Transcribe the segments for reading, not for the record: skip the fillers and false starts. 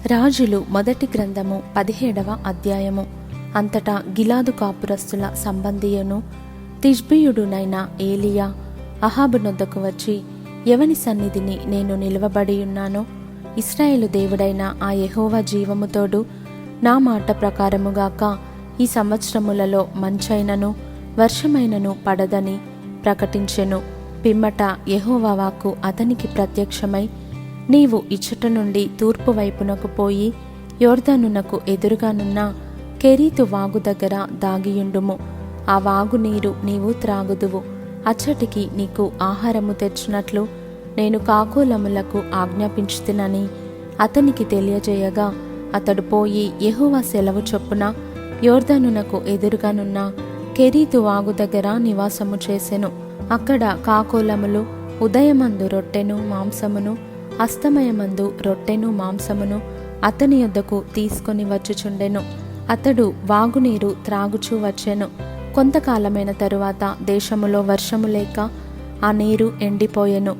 రాజులు మొదటి గ్రంథము 17వ అధ్యాయము. అంతటా గిలాదు కాపురస్తుల సంబంధియును తిష్బీయుడునైన ఏలియా అహాబు నొద్దకు వచ్చి, ఎవని సన్నిధిని నేను నిలవబడి ఉన్నానో ఇశ్రాయేలు దేవుడైన ఆ యెహోవా జీవముతోడు నా మాట ప్రకారముగాక ఈ సంవత్సరములలో మంచైనను వర్షమైనను పడదని ప్రకటించెను. పిమ్మట యెహోవా వాక్కు అతనికి ప్రత్యక్షమై, నీవు ఇచ్చట నుండి తూర్పు వైపునకు పోయి యోర్దానునకు ఎదురుగానున్న కెరీతు వాగు దగ్గర దాగియుండుము. ఆ వాగు నీరు నీవు త్రాగుదువు. అచ్చటికి నీకు ఆహారము తెచ్చినట్లు నేను కాకోలములకు ఆజ్ఞాపించుతునని అతనికి తెలియజేయగా, అతడు పోయి యెహోవా సెలవు చొప్పున యోర్దానునకు ఎదురుగానున్న కెరీతు వాగు దగ్గర నివాసము చేసెను. అక్కడ కాకోలములు ఉదయమందు రొట్టెను మాంసమును, అస్తమయమందు రొట్టెను మాంసమును అతని యొద్దకు తీసుకొని వచ్చుచుండెను. అతడు వాగునీరు త్రాగుచూ వచ్చెను. కొంతకాలమైన తరువాత దేశములో వర్షము లేక ఆ నీరు ఎండిపోయెను.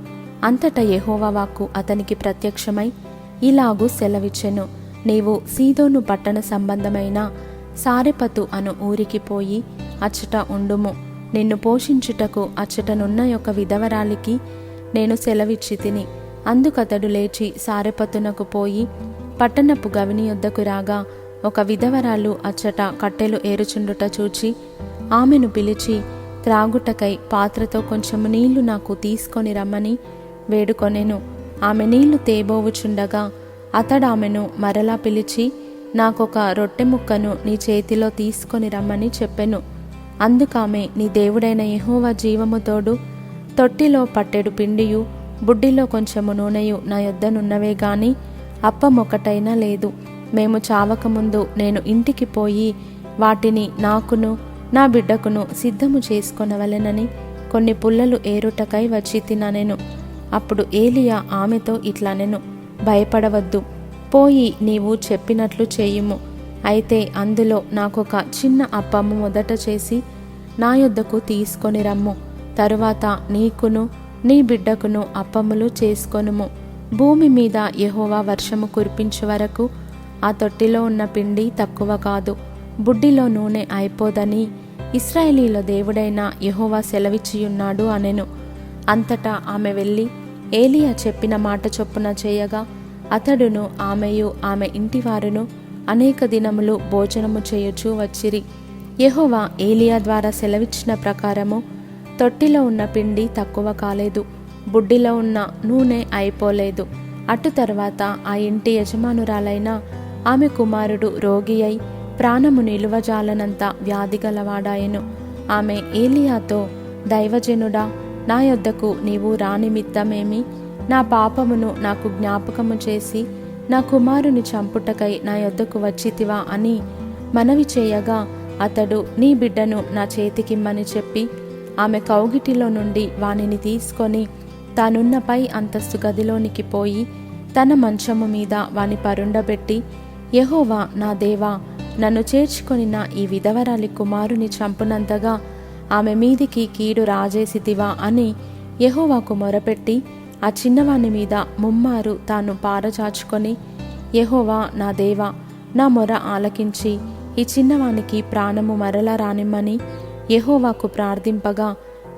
అంతటా యెహోవా వాక్కు అతనికి ప్రత్యక్షమై ఇలాగు సెలవిచ్చెను, నీవు సీదోను పట్టణ సంబంధమైన సారెపతు అను ఊరికి పోయి అచ్చట ఉండుము. నిన్ను పోషించుటకు అచ్చటనున్న యొక్క విధవరాలికి నేను సెలవిచ్చి తిని. అందుకతడు లేచి సారెపతునకు పోయి పట్టణపు గవిని యొద్దకు రాగా, ఒక విధవరాలు అచ్చట కట్టెలు ఏరుచుండుట చూచి ఆమెను పిలిచి, త్రాగుటకై పాత్రతో కొంచెము నీళ్లు నాకు తీసుకొని రమ్మని వేడుకొనెను. ఆమె నీళ్లు తేబోవుచుండగా అతడామెను మరలా పిలిచి, నాకొక రొట్టె ముక్కను నీ చేతిలో తీసుకొని రమ్మని చెప్పెను. అందుకామె, నీ దేవుడైన యెహోవా జీవముతోడు తొట్టిలో పట్టెడు పిండియు బుడ్డిలో కొంచెము నూనెయు నా యొద్దనున్నవే గాని అప్పమొకటైనా లేదు. మేము చావకముందు నేను ఇంటికి పోయి వాటిని నాకును నా బిడ్డకును సిద్ధము చేసుకొనవలెనని కొన్ని పుల్లలు ఏరుటకై వచ్చి తిననెను. అప్పుడు ఏలియా ఆమెతో ఇట్లనెను, భయపడవద్దు, పోయి నీవు చెప్పినట్లు చేయుము. అయితే అందులో నాకొక చిన్న అప్పము మొదట చేసి నా యొద్దకు తీసుకొని రమ్ము. తరువాత నీకును నీ బిడ్డకును అప్పములు చేసుకొనుము. భూమి మీద యెహోవా వర్షము కురిపించే వరకు ఆ తొట్టిలో ఉన్న పిండి తక్కువ కాదు, బుడ్డిలో నూనె అయిపోదని ఇశ్రాయేలీల దేవుడైన యెహోవా సెలవిచ్చియున్నాడు అనెను. అంతటా ఆమె వెళ్ళి ఏలియా చెప్పిన మాట చొప్పున చేయగా, అతడును ఆమెయు ఆమె ఇంటివారును అనేక దినములు భోజనము చేయుచూ వచ్చిరి. యెహోవా ఏలియా ద్వారా సెలవిచ్చిన ప్రకారము తొట్టిలో ఉన్న పిండి తక్కువ కాలేదు, బుడ్డిలో ఉన్న నూనె అయిపోలేదు. అటు తర్వాత ఆ ఇంటి యజమానురాలైన ఆమె కుమారుడు రోగి అయి ప్రాణము నిలువజాలనంత వ్యాధి గలవాడాయెను. ఆమె ఏలియాతో, దైవజనుడా, నా యొద్దకు నీవు రానిమిత్తమేమి? నా పాపమును నాకు జ్ఞాపకము చేసి నా కుమారుని చంపుటకై నా యొద్దకు వచ్చితివా అని మనవి చేయగా, అతడు, నీ బిడ్డను నా చేతికిమ్మని చెప్పి ఆమె కౌగిటిలో నుండి వానిని తీసుకొని తానున్న పై అంతస్తు గదిలోనికి పోయి తన మంచము మీద వాని పరుండబెట్టి, యెహోవా నా దేవా, నన్ను చేర్చుకొనిన ఈ విధవరాలి కుమారుని చంపునంతగా ఆమె మీదికి కీడు రాజేసితివా అని యెహోవాకు మొరపెట్టి ఆ చిన్నవాని మీద ముమ్మారు తాను పారచాచుకొని, యెహోవా నా దేవా, నా మొర ఆలకించి ఈ చిన్నవానికి ప్రాణము మరలా రానిమ్మని యెహోవాకు ప్రార్థింపగా,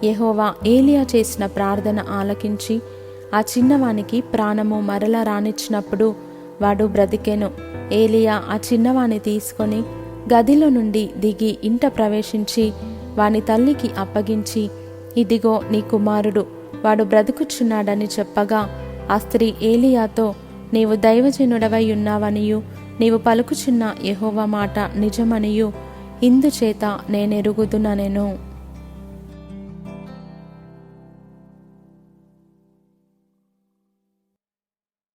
యెహోవా ఏలియా చేసిన ప్రార్థన ఆలకించి ఆ చిన్నవానికి ప్రాణము మరలా రానిచ్చినప్పుడు వాడు బ్రతికెను. ఏలియా ఆ చిన్నవాని తీసుకొని గదిలో నుండి దిగి ఇంట ప్రవేశించి వాని తల్లికి అప్పగించి, ఇదిగో నీ కుమారుడు, వాడు బ్రతుకుచున్నాడని చెప్పగా, ఆ స్త్రీ ఏలియాతో, నీవు దైవజనుడవై ఉన్నావనియు నీవు పలుకుచున్న యెహోవా మాట నిజమనియు ఇందుచేత నేనెరుగుదుననెను.